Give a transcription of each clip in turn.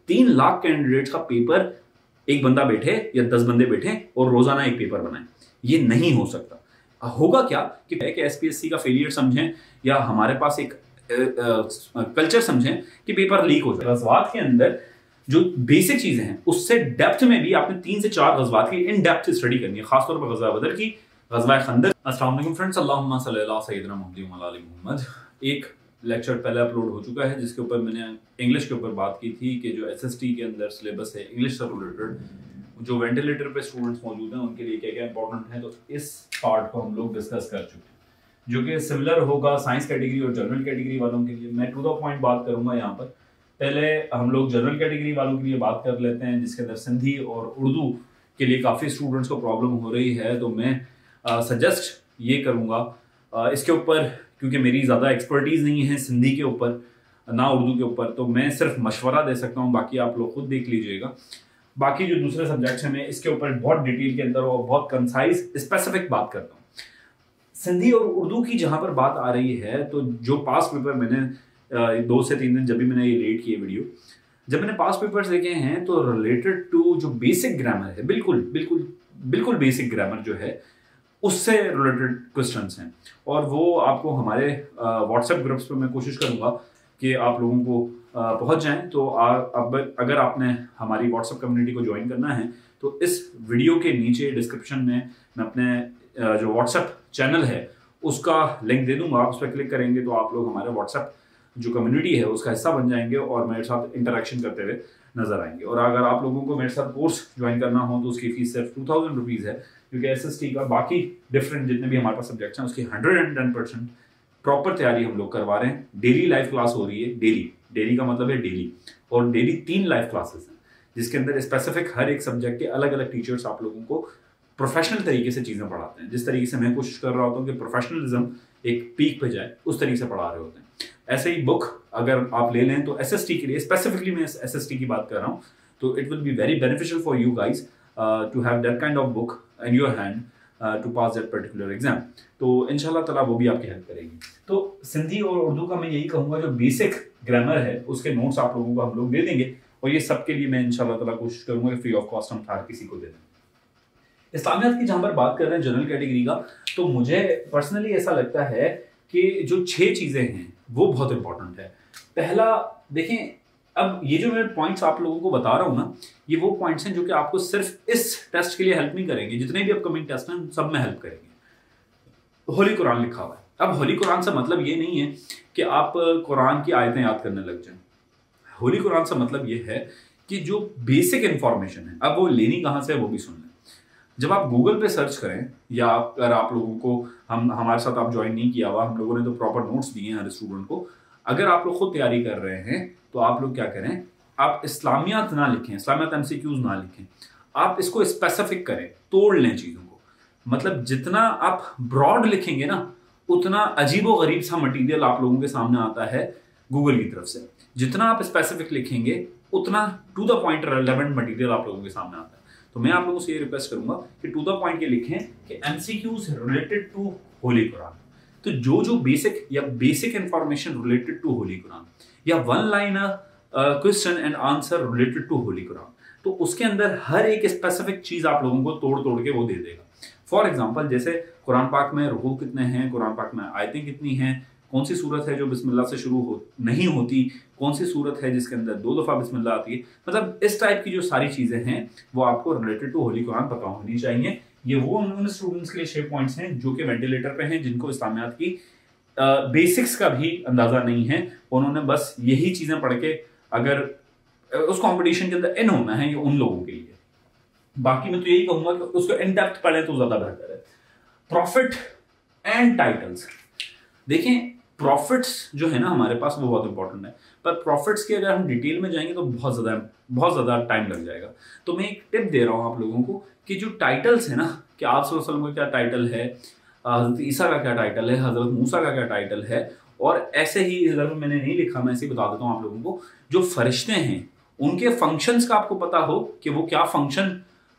3 lakh candidates का paper एक बंदा बैठे या 10 बंदे बैठे और रोजाना एक पेपर बनाए, ये नहीं हो सकता। होगा क्या कि एसपीएससी का फेलियर समझें या हमारे पास एक कल्चर समझें कि पेपर लीक हो जाए। गज़वात के अंदर जो बेसिक चीजें हैं उससे डेप्थ में भी आपने 3 से 4 गज़वात की इन डेप्थ स्टडी करनी है, खासतौर पर गज़वा बदर की, गज़वा खंदक। अस्सलाम वालेकुम फ्रेंड्स, अल्लाहुम्मा सल्ली अला सय्यिदिना मुहम्मद व अला मोहम्मद। एक लेक्चर पहले अपलोड हो चुका है जिसके ऊपर मैंने इंग्लिश के ऊपर बात की थी कि जो एसएसटी के अंदर सिलेबस है इंग्लिश से रिलेटेड, जो वेंटिलेटर पे स्टूडेंट्स मौजूद हैं उनके लिए क्या क्या इंपॉर्टेंट है, तो इस पार्ट को हम लोग डिस्कस कर चुके हैं, जो कि सिमिलर होगा साइंस कैटेगरी और जनरल कैटेगरी वालों के लिए। मैं टू द पॉइंट बात करूंगा यहाँ पर। पहले हम लोग जनरल कैटेगरी वालों के लिए बात कर लेते हैं, जिसके अंदर सिंधी और उर्दू के लिए काफ़ी स्टूडेंट्स को प्रॉब्लम हो रही है। तो मैं सजेस्ट ये करूँगा इसके ऊपर, क्योंकि मेरी ज़्यादा एक्सपर्टीज़ नहीं है सिंधी के ऊपर ना उर्दू के ऊपर, तो मैं सिर्फ मशवरा दे सकता हूँ, बाकी आप लोग खुद देख लीजिएगा। बाकी जो दूसरे सब्जेक्ट्स हैं मैं इसके ऊपर बहुत डिटेल के अंदर और बहुत कंसाइज स्पेसिफिक बात करता हूँ। सिंधी और उर्दू की जहाँ पर बात आ रही है, तो जो पास पेपर मैंने 2 से 3 दिन जब भी मैंने ये रेड किए वीडियो, जब मैंने पास पेपर्स देखे हैं तो रिलेटेड टू जो बेसिक ग्रामर है, बिल्कुल बेसिक ग्रामर जो है उससे रिलेटेड क्वेश्चंस हैं, और वो आपको हमारे व्हाट्सएप ग्रुप्स पे मैं कोशिश करूंगा कि आप लोगों को पहुंच जाएं। तो अब अगर आपने हमारी व्हाट्सएप कम्युनिटी को ज्वाइन करना है तो इस वीडियो के नीचे डिस्क्रिप्शन में मैं अपने जो व्हाट्सएप चैनल है उसका लिंक दे दूंगा। आप उस पर क्लिक करेंगे तो आप लोग हमारे व्हाट्सएप जो कम्युनिटी है उसका हिस्सा बन जाएंगे और मेरे साथ इंटरेक्शन करते हुए नजर आएंगे। और अगर आप लोगों को मेरे साथ कोर्स ज्वाइन करना हो तो उसकी फीस सिर्फ 2000 रुपीज़ है, क्योंकि एसएसटी का बाकी डिफरेंट जितने भी हमारे पास सब्जेक्ट्स हैं उसकी 110% प्रॉपर तैयारी हम लोग करवा रहे हैं। डेली लाइव क्लास हो रही है, डेली का मतलब है डेली, और डेली 3 लाइव क्लासेस हैं जिसके अंदर स्पेसिफिक हर एक सब्जेक्ट के अलग अलग टीचर्स आप लोगों को प्रोफेशनल तरीके से चीजें पढ़ाते हैं। जिस तरीके से मैं कोशिश कर रहा होता हूँ कि प्रोफेशनलिज्म एक पीक पे जाए, उस तरीके से पढ़ा रहे होते हैं। ऐसे ही बुक अगर आप ले लें तो एसएसटी के लिए, स्पेसिफिकली मैं एसएसटी की बात कर रहा हूँ, तो it will be very beneficial for you guys to have that kind of book in your hand to pass that particular exam. तो इंशाल्लाह ताला वो भी आपकी हेल्प करेगी। तो सिंधी और उर्दू का मैं यही कहूँगा, जो बेसिक ग्रामर है उसके नोट्स आप लोगों को हम लोग दे देंगे, और ये सबके लिए मैं इंशाल्लाह ताला कोशिश करूंगा कि फ्री ऑफ कॉस्ट हम हर किसी को दे दें। इस्लामियात की जहां पर बात कर रहे हैं जनरल कैटेगरी का, तो मुझे पर्सनली ऐसा लगता है कि जो 6 चीजें हैं वो बहुत इंपॉर्टेंट है। पहला देखें, अब ये जो मैं पॉइंट्स आप लोगों को बता रहा हूं ना, ये वो पॉइंट्स हैं जो कि आपको सिर्फ इस टेस्ट के लिए हेल्प नहीं करेंगे, जितने भी अपकमिंग टेस्ट हैं सब में हेल्प करेंगे। होली कुरान लिखा हुआ है। अब होली कुरान से मतलब ये नहीं है कि आप कुरान की आयतें याद करने लग जाएं। होली कुरान से मतलब ये है कि जो बेसिक इंफॉर्मेशन है, अब वो लेनी कहां से है वो भी सुन लें। जब आप गूगल पे सर्च करें, या अगर आप लोगों को हमारे साथ आप ज्वाइन नहीं किया हुआ, हम लोगों ने तो प्रॉपर नोट्स दिए हैं हर स्टूडेंट को। अगर आप लोग खुद तैयारी कर रहे हैं तो आप लोग क्या करें, आप इस्लामियात ना लिखें, इस्लामियात एमसीक्यूज ना लिखें, आप इसको स्पेसिफिक करें, तोड़ लें चीज़ों को। मतलब जितना आप ब्रॉड लिखेंगे ना, उतना अजीबो गरीब सा मटीरियल आप लोगों के सामने आता है गूगल की तरफ से। जितना आप स्पेसिफिक लिखेंगे उतना to the point relevant material आप लोगों के सामने आता है। तो मैं आप लोगों से ये रिक्वेस्ट करूंगा कि टू द पॉइंट ये लिखें कि MCQs related to holy Quran. तो जो basic information related to holy Quran, या 1 liner question and answer related to holy Quran, तो उसके अंदर हर एक स्पेसिफिक चीज आप लोगों को तोड़ के वो दे देगा। फॉर एग्जाम्पल, जैसे कुरान पाक में रुकू कितने हैं, कुरान पाक में आयतें कितनी हैं, कौन सी सूरत है जो बिस्मिल्लाह से शुरू नहीं होती, कौन सी सूरत है जिसके अंदर 2 दफा बिस्मिल्लाह आती है। मतलब इस टाइप की जो सारी चीजें हैं वो आपको रिलेटेड टू होली कुरान पता होनी चाहिए। ये वो उन स्टूडेंट्स के लिए 6 पॉइंट्स हैं जो कि वेंटिलेटर पे हैं, जिनको इस्लामियात की बेसिक्स का भी अंदाजा नहीं है। उन्होंने बस यही चीजें पढ़ के अगर उस कंपटीशन के अंदर इन होना है, ये उन लोगों के लिए। बाकी मैं तो यही कहूंगा कि उसको इन डेप्थ पढ़े तो ज्यादा बेहतर है। प्रॉफिट एंड टाइटल्स, देखें प्रॉफिट्स जो है ना हमारे पास वो बहुत इंपॉर्टेंट है, पर प्रॉफिट्स के अगर हम डिटेल में जाएंगे तो बहुत ज़्यादा टाइम लग जाएगा। तो मैं एक टिप दे रहा हूँ आप लोगों को कि जो टाइटल्स है ना, कि आप सल्लल्लाहु अलैहि वसल्लम का क्या टाइटल है, हज़रत ईसा का क्या टाइटल है, हज़रत मूसा का क्या टाइटल है, और ऐसे ही इधर में मैंने नहीं लिखा, मैं ऐसे ही बता देता हूँ आप लोगों को, जो फरिश्ते हैं उनके फंक्शंस का आपको पता हो कि वो क्या फंक्शन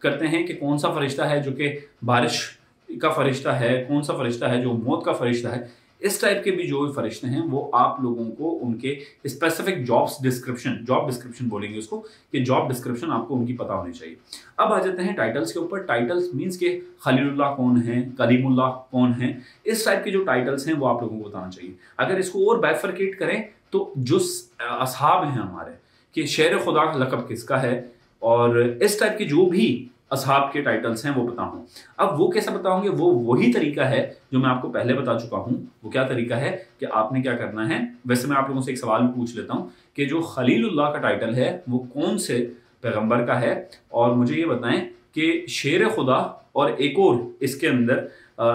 करते हैं, कि कौन सा फरिश्ता है जो कि बारिश का फरिश्ता है, कौन सा फरिश्ता है जो मौत का फरिश्ता है। इस टाइप के भी जो फरिश्ते हैं वो आप लोगों को उनके स्पेसिफिक जॉब डिस्क्रिप्शन बोलेंगे उसको, कि जॉब डिस्क्रिप्शन आपको उनकी पता होनी चाहिए। अब आ जाते हैं टाइटल्स के ऊपर। टाइटल्स मींस के खलीलुल्लाह कौन है, कलीमुल्लाह कौन है, इस टाइप के जो टाइटल्स हैं वो आप लोगों को बताना चाहिए। अगर इसको और बाइफरकेट करें तो जो असहाब हैं हमारे, कि शेर खुदा का लक़ब किसका है, और इस टाइप के जो भी असहाब के टाइटल्स हैं वो बताऊं। अब वो कैसे बताओगे, वो वही तरीका है जो मैं आपको पहले बता चुका हूं। वो क्या तरीका है कि आपने क्या करना है, वैसे मैं आप लोगों से एक सवाल पूछ लेता हूं कि जो खलीलुल्लाह का टाइटल है वो कौन से पैगंबर का है, और मुझे ये बताएं कि शेर खुदा और एक और इसके अंदर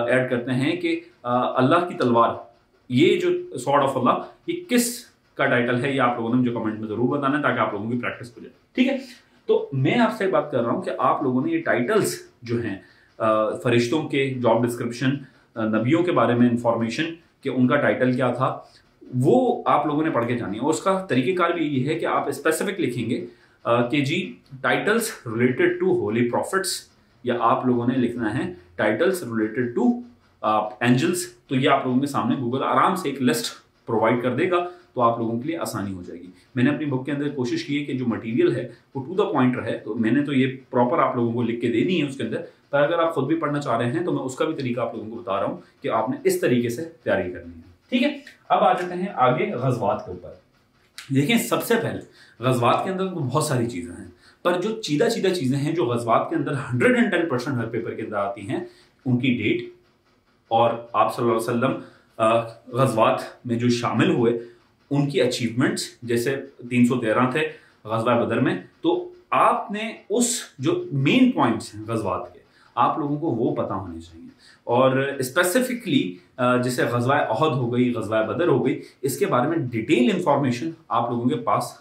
ऐड करते हैं कि अल्लाह की तलवार, ये जो सॉर्ड ऑफ अल्लाह, ये किस का टाइटल है, ये आप लोगों ने मुझे कमेंट में जरूर बताना है ताकि आप लोगों की प्रैक्टिस हो जाए। ठीक है, तो मैं आपसे बात कर रहा हूं कि आप लोगों ने ये टाइटल्स जो हैं फरिश्तों के, जॉब डिस्क्रिप्शन, नबियों के बारे में इंफॉर्मेशन कि उनका टाइटल क्या था, वो आप लोगों ने पढ़ के जानी है। और उसका तरीकेकार भी ये है कि आप स्पेसिफिक लिखेंगे कि जी titles related to holy prophets, या आप लोगों ने लिखना है टाइटल्स रिलेटेड टू एंजल्स। तो ये आप लोगों के सामने गूगल आराम से एक लिस्ट प्रोवाइड कर देगा, तो आप लोगों के लिए आसानी हो जाएगी। मैंने अपनी बुक के अंदर कोशिश की है कि जो मटेरियल है वो टू द पॉइंट रहे, तो मैंने तो ये प्रॉपर आप लोगों को लिख के देनी है उसके अंदर, पर अगर आप खुद भी पढ़ना चाह रहे हैं तो मैं उसका भी तरीका आप लोगों को बता रहा हूँ कि आपने इस तरीके से तैयारी करनी है। ठीक है, अब आ जाते हैं आगे गज़वात के ऊपर। देखिए, सबसे पहले गज़वात के अंदर तो बहुत सारी चीज़ें हैं, पर जो चीदा चीज़ें हैं जो गज़वात के अंदर 110% हर पेपर के अंदर आती हैं, उनकी डेट, और आप सल्लल्लाहु अलैहि वसल्लम गज़वात में जो शामिल हुए उनकी अचीवमेंट्स, जैसे 313 थे गज़वा बदर में, तो आपने उस जो मेन पॉइंट्स हैं गज़वात के, आप लोगों को वो पता होने चाहिए। और स्पेसिफिकली जैसे गज़वा अहद हो गई, गज़वा बदर हो गई, इसके बारे में डिटेल इंफॉर्मेशन आप लोगों के पास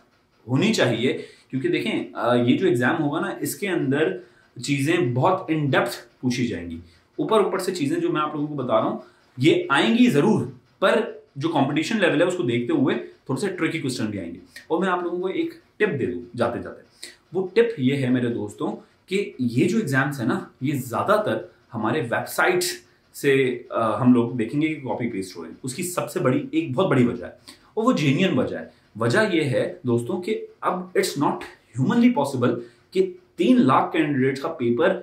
होनी चाहिए, क्योंकि देखें ये जो एग्जाम होगा ना, इसके अंदर चीज़ें बहुत इन डेप्थ पूछी जाएंगी। ऊपर से चीज़ें जो मैं आप लोगों को बता रहा हूँ ये आएंगी ज़रूर, पर जो कंपटीशन लेवल है उसको देखते हुए थोड़े से ट्रिकी क्वेश्चन भी आएंगे। और मैं आप लोगों को एक टिप दे दूं जाते जाते, वो टिप ये है मेरे दोस्तों कि ये जो एग्जाम्स है ना, ये ज़्यादातर हमारे वेबसाइट्स से हम लोग देखेंगे कि कॉपी पेस्ट हो रहे हैं। उसकी सबसे बड़ी एक बहुत बड़ी वजह है, और वो जेन्युइन वजह है। वजह ये है दोस्तों कि अब इट्स नॉट ह्यूमनली पॉसिबल कि 3 लाख कैंडिडेट्स का पेपर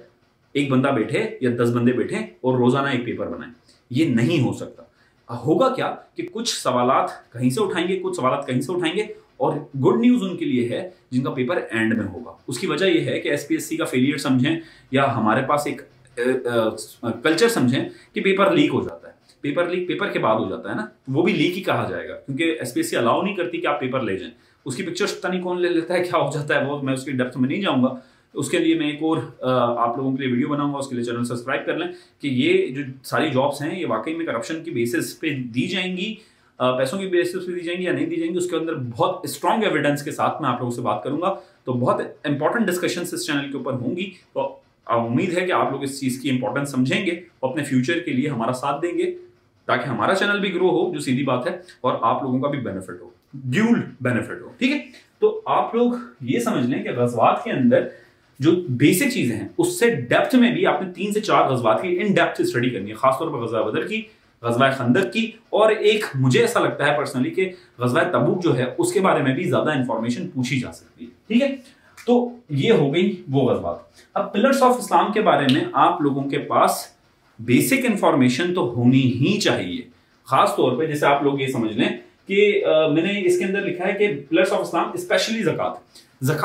एक बंदा बैठे या 10 बंदे बैठे और रोजाना एक पेपर बनाए। ये नहीं हो सकता। होगा क्या कि कुछ सवालात कहीं से उठाएंगे, कुछ सवालात कहीं से उठाएंगे, और गुड न्यूज उनके लिए है जिनका पेपर एंड में होगा। उसकी वजह यह है कि एसपीएससी का फेलियर समझें, या हमारे पास एक कल्चर समझें कि पेपर लीक हो जाता है। पेपर लीक पेपर के बाद हो जाता है ना, वो भी लीक ही कहा जाएगा, क्योंकि एसपीएससी अलाउ नहीं करती कि आप पेपर ले जाएं। उसकी पिक्चर्स पता नहीं कौन ले लेता है, क्या हो जाता है, वो मैं उसकी डेप्थ में नहीं जाऊंगा। उसके लिए मैं एक और आप लोगों के लिए वीडियो बनाऊंगा, उसके लिए चैनल सब्सक्राइब कर लें कि ये जो सारी जॉब्स हैं ये वाकई में करप्शन की बेसिस पे दी जाएंगी, पैसों की बेसिस पे दी जाएंगी या नहीं दी जाएंगी, उसके अंदर बहुत स्ट्रॉन्ग एविडेंस के साथ मैं आप लोगों से बात करूंगा। तो बहुत इंपॉर्टेंट डिस्कशंस इस चैनल के ऊपर होंगी, तो उम्मीद है कि आप लोग इस चीज़ की इंपॉर्टेंस समझेंगे और अपने फ्यूचर के लिए हमारा साथ देंगे, ताकि हमारा चैनल भी ग्रो हो, जो सीधी बात है, और आप लोगों का भी बेनिफिट हो, ड्यूल बेनिफिट हो। ठीक है, तो आप लोग ये समझ लें कि गज़वात के अंदर जो बेसिक चीजें हैं उससे डेप्थ में भी आपने 3 से 4 गज़वात की इन डेप्थ स्टडी करनी है, खासतौर पर गज़वा बदर की, गज़वा खंदक की, और एक मुझे ऐसा लगता है पर्सनली कि गज़वा तबूक जो है उसके बारे में भी ज्यादा इंफॉर्मेशन पूछी जा सकती है। ठीक है, तो ये हो गई वो गज़वात। अब पिलर्स ऑफ इस्लाम के बारे में आप लोगों के पास बेसिक इंफॉर्मेशन तो होनी ही चाहिए। खास तौर पे जैसे आप लोग ये समझ लें कि मैंने इसके अंदर लिखा है कि पिलर्स ऑफ इस्लाम, स्पेशली ज़कात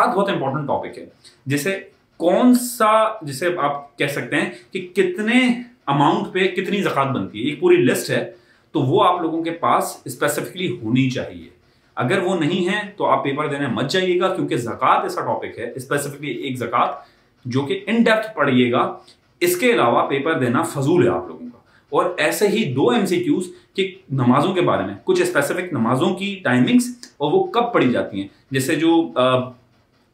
बहुत इंपॉर्टेंट टॉपिक है। जैसे कौन सा, जैसे आप कह सकते हैं कि कितने अमाउंट पे कितनी ज़कात बनती है, एक पूरी लिस्ट है, तो वो आप लोगों के पास स्पेसिफिकली होनी चाहिए। अगर वो नहीं है तो आप पेपर देने मत जाइएगा, क्योंकि ज़कात ऐसा टॉपिक है, स्पेसिफिकली एक ज़कात जो कि इन डेप्थ पढ़िएगा, इसके अलावा पेपर देना फजूल है आप लोगों का। और ऐसे ही 2 MCQs कि नमाजों के बारे में, कुछ स्पेसिफिक नमाजों की टाइमिंग्स और वो कब पढ़ी जाती हैं, जैसे जो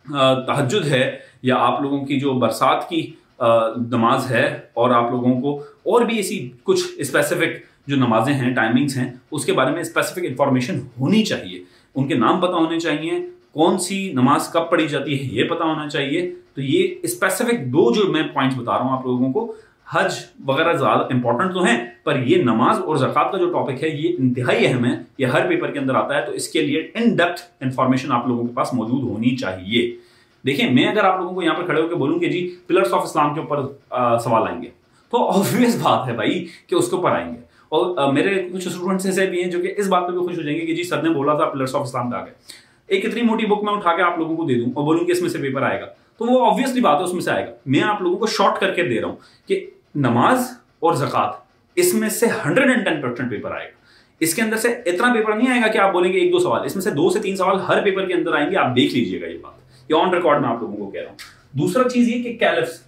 तहज्जुद है, या आप लोगों की जो बरसात की नमाज है, और आप लोगों को और भी ऐसी कुछ स्पेसिफिक जो नमाजें हैं, टाइमिंग्स हैं, उसके बारे में स्पेसिफिक इंफॉर्मेशन होनी चाहिए। उनके नाम पता होने चाहिए, कौन सी नमाज कब पढ़ी जाती है ये पता होना चाहिए। तो ये स्पेसिफिक 2 जो मैं पॉइंट्स बता रहा हूं आप लोगों को, हज वगैरह ज्यादा इंपॉर्टेंट तो हैं, पर ये नमाज और ज़कात का जो टॉपिक है ये इंतहाई अहम है, ये हर पेपर के अंदर आता है, तो इसके लिए इन डेप्थ इंफॉर्मेशन आप लोगों के पास मौजूद होनी चाहिए। देखिए, मैं अगर आप लोगों को यहाँ पर खड़े होकर बोलूं कि जी पिलर्स ऑफ इस्लाम के ऊपर सवाल आएंगे, तो ऑब्वियस बात है भाई कि उसके ऊपर आएंगे। और मेरे कुछ स्टूडेंट्स ऐसे भी हैं जो कि इस बात पे भी खुश हो जाएंगे कि जी सर ने बोला था पिलर्स ऑफ इस्लाम आ गए। एक इतनी मोटी बुक मैं उठा के आप लोगों को दे दूं और बोलूं कि इसमें से पेपर आएगा, तो वो ऑब्वियसली बात है उसमें से आएगा। मैं आप लोगों को शॉर्ट करके दे रहा हूं कि नमाज और ज़कात इसमें से 110% पेपर आएगा। इसके अंदर से इतना पेपर नहीं आएगा कि आप बोलेंगे 1-2 सवाल, इसमें से 2 से 3 सवाल हर पेपर के अंदर आएंगे। आप देख लीजिएगा, ये बात ये ऑन रिकॉर्ड में आप लोगों को कह रहा हूं। दूसरा चीज ये कि कैलिफ्स,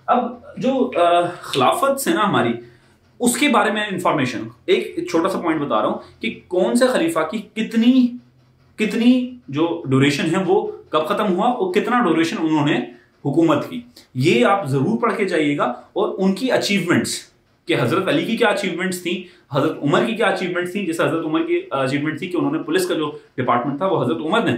अब जो खिलाफत से ना हमारी, उसके बारे में इंफॉर्मेशन, एक छोटा सा पॉइंट बता रहा हूं कि कौन से खलीफा की कितनी जो ड्यूरेशन है वो कब खत्म हुआ और कितना ड्यूरेशन उन्होंने हुकूमत की, ये आप जरूर पढ़ के जाइएगा। और उनकी अचीवमेंट्स, कि हजरत अली की क्या अचीवमेंट्स थी, हजरत उमर की क्या अचीवमेंट्स थी। जैसे हजरत उमर की अचीवमेंट थी कि उन्होंने पुलिस का जो डिपार्टमेंट था वो हजरत उमर ने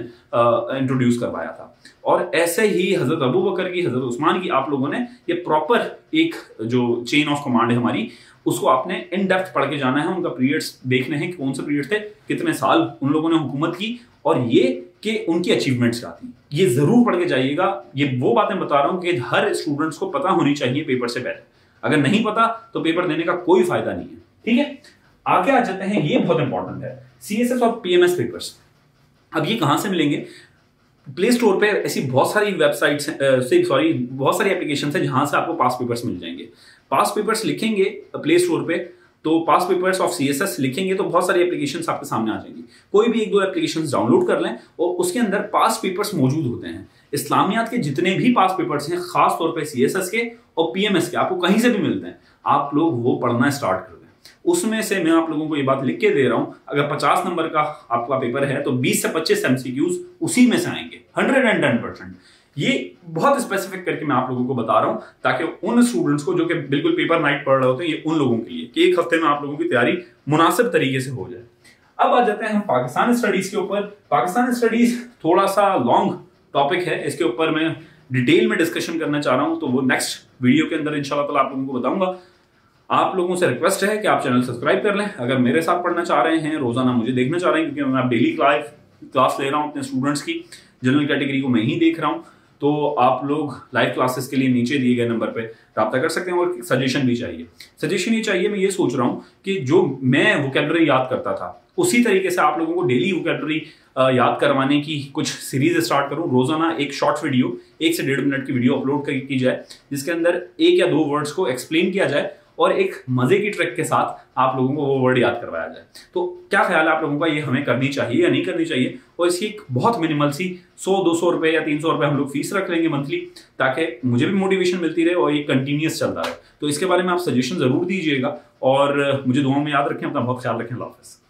इंट्रोड्यूस करवाया था, और ऐसे ही हजरत अबू बकर की, हजरत उस्मान की, आप लोगों ने ये प्रॉपर एक जो चेन ऑफ कमांड है हमारी, उसको आपने इन डेप्थ पढ़ के जाना है। उनका पीरियड्स देखने हैं, कौन से पीरियड थे, कितने साल उन लोगों ने हुकूमत की, और ये कि उनकी अचीवमेंट्स क्या थी, ये जरूर पढ़ के जाइएगा। ये वो बातें बता रहा हूं कि हर स्टूडेंट्स को पता होनी चाहिए पेपर से पहले। अगर नहीं पता तो पेपर देने का कोई फायदा नहीं है, ठीक है। आगे आ जाते हैं, ये बहुत इंपॉर्टेंट है, CSS और PMS पेपर्स। अब ये कहां से मिलेंगे? प्ले स्टोर पे ऐसी बहुत सारी वेबसाइट्स बहुत सारी एप्लीकेशन है जहां से आपको पास पेपर्स मिल जाएंगे। पास पेपर्स लिखेंगे प्ले स्टोर पे, तो पास पेपर्स ऑफ CSS लिखेंगे तो बहुत सारी एप्लीकेशंस आपके सामने आ जाएंगी। कोई भी 1-2 एप्लीकेशंस डाउनलोड कर लें और उसके अंदर पास पेपर्स मौजूद होते हैं। इस्लामियात के जितने भी पास पेपर्स हैं, खास तौर पे CSS के और PMS के, आपको कहीं से भी मिलते हैं, आप लोग वो पढ़ना स्टार्ट कर दें। उसमें से मैं आप लोगों को ये बात लिख के दे रहा हूं, अगर 50 नंबर का आपका पेपर है तो 20 से 25 MCQs उसी में से आएंगे, 110%। ये बहुत स्पेसिफिक करके मैं आप लोगों को बता रहा हूं ताकि उन स्टूडेंट्स को जो कि बिल्कुल पेपर नाइट पढ़ रहे होते हैं, ये उन लोगों के लिए कि एक हफ्ते में आप लोगों की तैयारी मुनासिब तरीके से हो जाए। अब आ जाते हैं हम पाकिस्तान स्टडीज के ऊपर। पाकिस्तान स्टडीज थोड़ा सा लॉन्ग टॉपिक है, इसके ऊपर मैं डिटेल में डिस्कशन करना चाह रहा हूं, तो वो नेक्स्ट वीडियो के अंदर इंशाल्लाह ताला आप लोगों को बताऊंगा। आप लोगों से रिक्वेस्ट है कि आप चैनल सब्सक्राइब कर लें। अगर मेरे साथ पढ़ना चाह रहे हैं, रोजाना मुझे देखना चाह रहे हैं, क्योंकि मैं डेली क्लास ले रहा हूं अपने स्टूडेंट्स की, जनरल कैटेगरी को मैं ही देख रहा हूं, तो आप लोग लाइव क्लासेस के लिए नीचे दिए गए नंबर पे राब्ता कर सकते हैं। और सजेशन भी चाहिए, सजेशन ये चाहिए, मैं ये सोच रहा हूं कि जो मैं वोकैबुलरी याद करता था उसी तरीके से आप लोगों को डेली वोकैबुलरी याद करवाने की कुछ सीरीज स्टार्ट करूं। रोजाना एक शॉर्ट वीडियो 1 से 1.5 मिनट की वीडियो अपलोड की जाए, जिसके अंदर 1 या 2 वर्ड्स को एक्सप्लेन किया जाए और एक मजे की ट्रिक के साथ आप लोगों को वो वर्ड याद करवाया जाए। तो क्या ख्याल है आप लोगों का, ये हमें करनी चाहिए या नहीं करनी चाहिए? और इसकी एक बहुत मिनिमल सी 100-200 रुपए या 300 रुपए हम लोग फीस रख लेंगे मंथली, ताकि मुझे भी मोटिवेशन मिलती रहे और ये कंटिन्यूस चलता रहे। तो इसके बारे में आप सजेशन जरूर दीजिएगा और मुझे दुआओं में याद रखें। अपना बहुत ख्याल रखें। अल्लाह हाफ़िज़।